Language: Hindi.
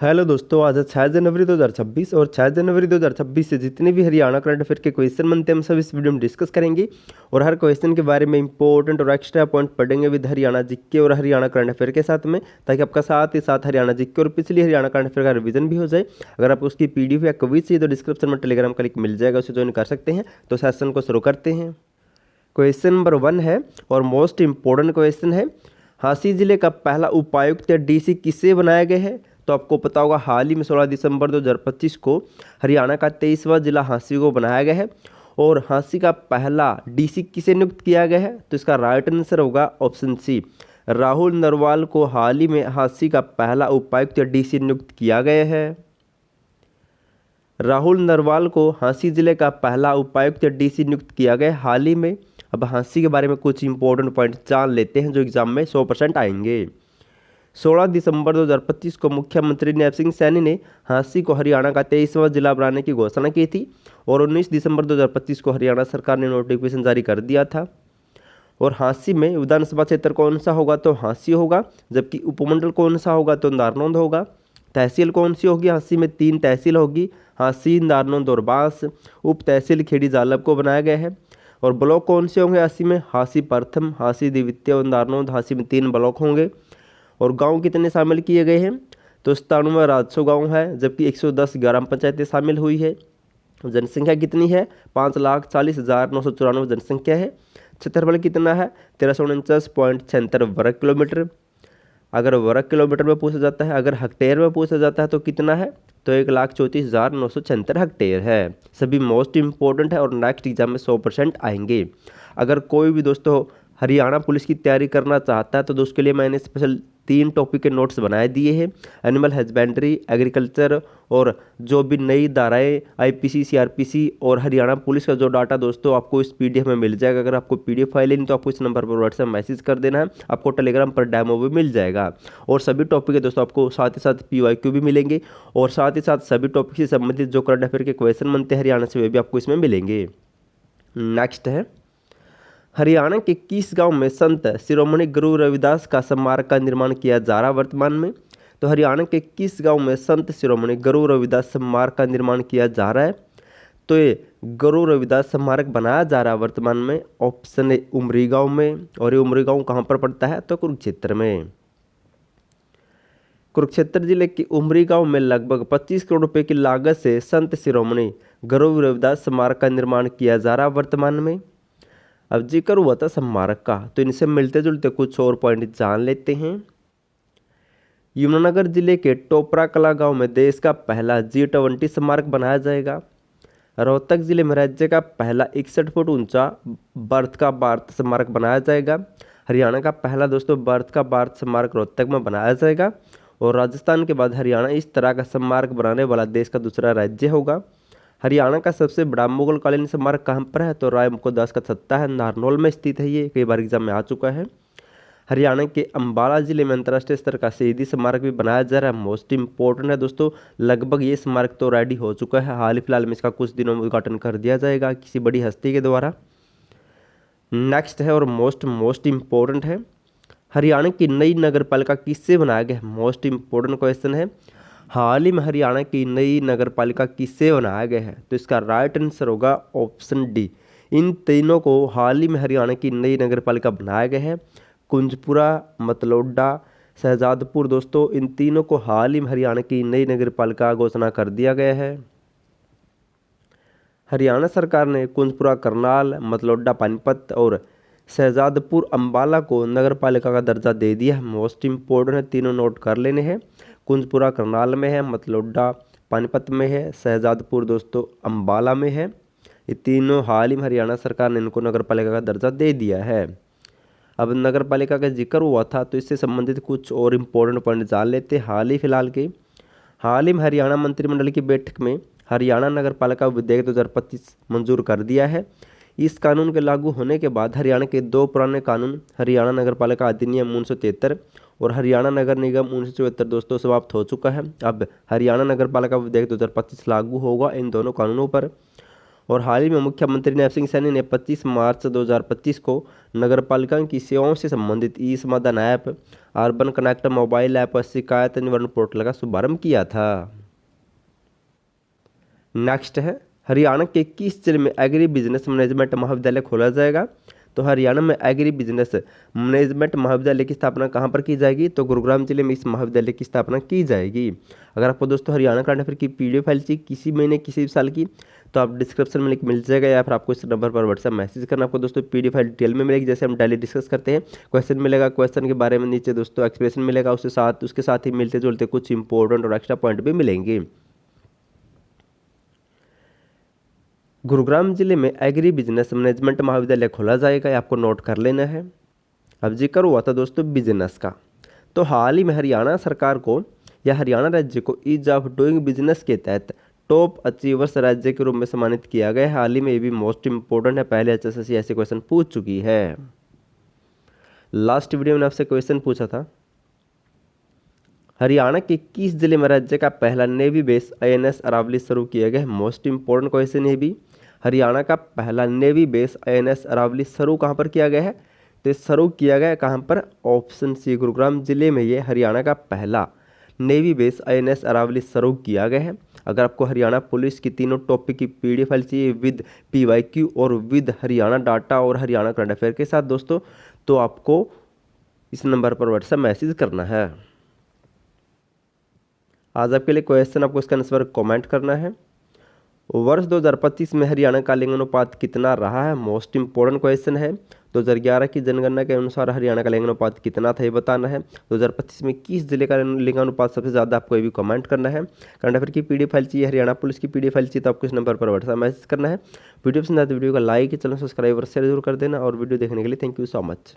हेलो दोस्तों, आज है 6 जनवरी 2026 और 6 जनवरी 2026 से जितने भी हरियाणा करंट अफेयर के क्वेश्चन बनते हैं हम सब इस वीडियो में डिस्कस करेंगे। और हर क्वेश्चन के बारे में इंपॉर्टेंट और एक्स्ट्रा पॉइंट पढ़ेंगे विद हरियाणा जीके और हरियाणा करंट अफेयर के साथ में, ताकि आपका साथ ही साथ हरियाणा जीके और पिछली हरियाणा करंट अफेयर का रिवीजन भी हो जाए। अगर आप उसकी पीडीएफ या क्विज चाहिए तो डिस्क्रिप्शन में टेलीग्राम का लिंक मिल जाएगा, उसे ज्वाइन कर सकते हैं। तो सेशन को शुरू करते हैं। क्वेश्चन नंबर 1 है और मोस्ट इंपॉर्टेंट क्वेश्चन है, हांसी जिले का पहला उपायुक्त या डीसी किसे बनाया गया है? तो आपको पता होगा हाल ही में 16 दिसंबर 2025 को हरियाणा का 23वां जिला हांसी को बनाया गया है। और हांसी का पहला डीसी किसे नियुक्त किया गया है? तो इसका राइट आंसर होगा ऑप्शन सी, राहुल नरवाल को हाल ही में हांसी का पहला उपायुक्त या डीसी नियुक्त किया गया है। राहुल नरवाल को हांसी जिले का पहला उपायुक्त या डीसी नियुक्त किया गया हाल ही में। अब हांसी के बारे में कुछ इंपॉर्टेंट पॉइंट जान लेते हैं जो एग्जाम में 100% आएंगे। 16 दिसंबर 2025 को मुख्यमंत्री नैब सिंह सैनी ने हांसी को हरियाणा का 23वां जिला बनाने की घोषणा की थी। और 19 दिसंबर 2025 को हरियाणा सरकार ने नोटिफिकेशन जारी कर दिया था। और हांसी में विधानसभा क्षेत्र कौन सा होगा? तो हांसी होगा। जबकि उपमंडल कौन सा होगा? तो नारनौंद होगा। तहसील कौन सी होगी? हांसी में 3 तहसील होगी, हांसी, नारनौंद और बांस। उप तहसील खेड़ी जालब को बनाया गया है। और ब्लॉक कौन से होंगे हांसी में? हांसी प्रथम, हांसी द्वितीय और नारनौंद। हांसी में 3 ब्लॉक होंगे। और गांव कितने शामिल किए गए हैं? तो 97 राजस्व गाँव है, जबकि 110 ग्राम पंचायतें शामिल हुई है। जनसंख्या कितनी है? 5,40,994 जनसंख्या है। क्षेत्रफल कितना है? 1349.76 वर्ग किलोमीटर। अगर वर्ग किलोमीटर में पूछा जाता है, अगर हेक्टेयर में पूछा जाता है तो कितना है? तो 1,34,976 हेक्टेयर है। सभी मोस्ट इंपॉर्टेंट है और नेक्स्ट एग्जाम में 100% आएंगे। अगर कोई भी दोस्तों हरियाणा पुलिस की तैयारी करना चाहता है तो उसके लिए मैंने स्पेशल 3 टॉपिक के नोट्स बनाए दिए हैं, एनिमल हस्बेंड्री, एग्रीकल्चर और जो भी नई धाराएं आईपीसी, सीआरपीसी और हरियाणा पुलिस का जो डाटा दोस्तों आपको इस पीडीएफ में मिल जाएगा। अगर आपको पीडीएफ फाइल लेनी तो आपको इस नंबर पर व्हाट्सएप मैसेज कर देना है, आपको टेलीग्राम पर डेमो भी मिल जाएगा। और सभी टॉपिक के दोस्तों आपको साथ ही साथ पीवाईक्यू भी मिलेंगे और साथ ही साथ सभी टॉपिक से संबंधित जो करंट अफेयर के क्वेश्चन बनते हैं हरियाणा से वे भी आपको इसमें मिलेंगे। नेक्स्ट है, हरियाणा के किस गांव में संत शिरोमणि गुरु रविदास का स्मारक का निर्माण किया जा रहा है वर्तमान में? तो हरियाणा के किस गांव में संत शिरोमणि गुरु रविदास स्मारक का निर्माण किया जा रहा है? तो ये गुरु रविदास स्मारक बनाया जा रहा है वर्तमान में। ऑप्शन ए उमरी गांव में। और ये उमरी गांव कहाँ पर पड़ता है? तो कुरुक्षेत्र में। कुरुक्षेत्र जिले के उमरी गांव में लगभग 25 करोड़ रुपए की लागत से संत शिरोमणि गुरु रविदास स्मारक का निर्माण किया जा रहा है वर्तमान में। अब जिक्र हुआ था स्मारक का, तो इनसे मिलते जुलते कुछ और पॉइंट जान लेते हैं। यमुनानगर जिले के टोपरा कला गांव में देश का पहला G20 स्मारक बनाया जाएगा। रोहतक जिले में राज्य का पहला 61 फुट ऊंचा बर्थ का भारत स्मारक बनाया जाएगा। हरियाणा का पहला दोस्तों बर्थ का भारत स्मारक रोहतक में बनाया जाएगा। और राजस्थान के बाद हरियाणा इस तरह का स्मारक बनाने वाला देश का दूसरा राज्य होगा। हरियाणा का सबसे बड़ा मुगलकालीन स्मारक कहाँ पर है? तो राय मुकुदास का छत्ता है, नारनौल में स्थित है। ये कई बार एग्जाम में आ चुका है। हरियाणा के अंबाला जिले में अंतर्राष्ट्रीय स्तर का शहीदी स्मारक भी बनाया जा रहा है। मोस्ट इंपॉर्टेंट है दोस्तों, लगभग ये स्मारक तो रेडी हो चुका है, हाल ही फिलहाल में इसका कुछ दिनों में उद्घाटन कर दिया जाएगा किसी बड़ी हस्ती के द्वारा। नेक्स्ट है और मोस्ट इंपॉर्टेंट है, हरियाणा की नई नगर पालिका किससे बनाया गया? मोस्ट इंपॉर्टेंट क्वेश्चन है, हाल ही में हरियाणा की नई नगर पालिका किससे बनाया गया है? तो इसका राइट आंसर होगा ऑप्शन डी, इन तीनों को हाल ही में हरियाणा की नई नगर पालिका बनाया गया है। कुंजपुरा, मतलोडा, शहजादपुर दोस्तों, इन तीनों को हाल ही में हरियाणा की नई नगर पालिका घोषणा कर दिया गया है। हरियाणा सरकार ने कुंजपुरा करनाल, मतलोडा पानीपत और शहजादपुर अंबाला को नगर पालिका का दर्जा दे दिया है। मोस्ट इंपॉर्टेंट है, तीनों नोट कर लेने हैं। कुंजपुरा करनाल में है, मतलोडा पानीपत में है, शहजादपुर दोस्तों अंबाला में है। ये तीनों हाल ही में हरियाणा सरकार ने इनको नगर पालिका का दर्जा दे दिया है। अब नगर पालिका का जिक्र हुआ था तो इससे संबंधित कुछ और इम्पोर्टेंट पॉइंट जान लेते हैं। हाल ही में हरियाणा मंत्रिमंडल की बैठक में हरियाणा नगर पालिका विधेयक 2025 मंजूर कर दिया है। इस कानून के लागू होने के बाद हरियाणा के 2 पुराने कानून, हरियाणा नगर पालिका अधिनियम 1973 और हरियाणा नगर निगम 1974 दोस्तों समाप्त हो चुका है। अब हरियाणा नगर पालिका विधेयक 2025 लागू होगा इन दोनों कानूनों पर। और हाल ही में मुख्यमंत्री नैब सिंह सैनी ने 25 मार्च 2025 को नगरपालिका की सेवाओं से संबंधित ई समाधान app, urban connect mobile app और शिकायत निवारण पोर्टल का शुभारंभ किया था। नेक्स्ट है, हरियाणा के किस जिले में एग्री बिजनेस मैनेजमेंट महाविद्यालय खोला जाएगा? तो हरियाणा में एग्री बिजनेस मैनेजमेंट महाविद्यालय की स्थापना कहाँ पर की जाएगी? तो गुरुग्राम जिले में इस महाविद्यालय की स्थापना की जाएगी। अगर आपको दोस्तों हरियाणा करंट अफेयर की पीडीएफ फाइल चाहिए किसी महीने किसी भी साल की, तो आप डिस्क्रिप्शन में लिंक मिल जाएगा या फिर आपको इस नंबर पर व्हाट्सएप मैसेज करना। आपको दोस्तों पीडीएफ फाइल डिटेल में मिलेगी, जैसे हम डेली डिस्कस करते हैं। क्वेश्चन मिलेगा, क्वेश्चन के बारे में नीचे दोस्तों एक्सप्रेशन मिलेगा, उसके साथ ही मिलते जुलते कुछ इंपॉर्टेंट और एक्स्ट्रा पॉइंट भी मिलेंगे। गुरुग्राम जिले में एग्री बिजनेस मैनेजमेंट महाविद्यालय खोला जाएगा, ये आपको नोट कर लेना है। अब जिक्र हुआ था दोस्तों बिजनेस का, तो हाल ही में हरियाणा सरकार को या हरियाणा राज्य को ईज ऑफ डूइंग बिजनेस के तहत टॉप अचीवर्स राज्य के रूप में सम्मानित किया गया है। हाल ही में ये भी मोस्ट इंपॉर्टेंट है, पहले HSSC ऐसे क्वेश्चन पूछ चुकी है। लास्ट वीडियो में आपसे क्वेश्चन पूछा था, हरियाणा के किस जिले में राज्य का पहला नेवी बेस INS अरावली शुरू किया गया है? मोस्ट इंपॉर्टेंट क्वेश्चन है भी। हरियाणा का पहला नेवी बेस INS अरावली शुरू कहाँ पर किया गया है? तो शुरू किया गया है कहाँ पर? ऑप्शन सी, गुरुग्राम जिले में ये हरियाणा का पहला नेवी बेस INS अरावली शुरू किया गया है। अगर आपको हरियाणा पुलिस की तीनों टॉपिक की पीडीएफ फाइल चाहिए विद PYQ और विद हरियाणा डाटा और हरियाणा करंट अफेयर के साथ दोस्तों, तो आपको इस नंबर पर व्हाट्सएप मैसेज करना है। आज आपके लिए क्वेश्चन, आपको इसका आंसर कमेंट करना है। वर्ष 2025 में हरियाणा का लिंगानुपात कितना रहा है? मोस्ट इंपॉर्टेंट क्वेश्चन है। 2011 की जनगणना के अनुसार हरियाणा का लिंगानुपात कितना था ये बताना है। 2025 में किस जिले का लिंगानुपात सबसे ज़्यादा, आपको ये भी कमेंट करना है। करंट अफेयर की पीडीएफ फाइल चाहिए, हरियाणा पुलिस की पीडीएफ फाइल चाहिए, तो आपको इस नंबर पर व्हाट्सएप मैसेज करना है। वीडियो पसंद आए तो वीडियो को लाइक, चैनल सब्सक्राइब और शेयर जरूर कर देना। और वीडियो देखने के लिए थैंक यू सो मच।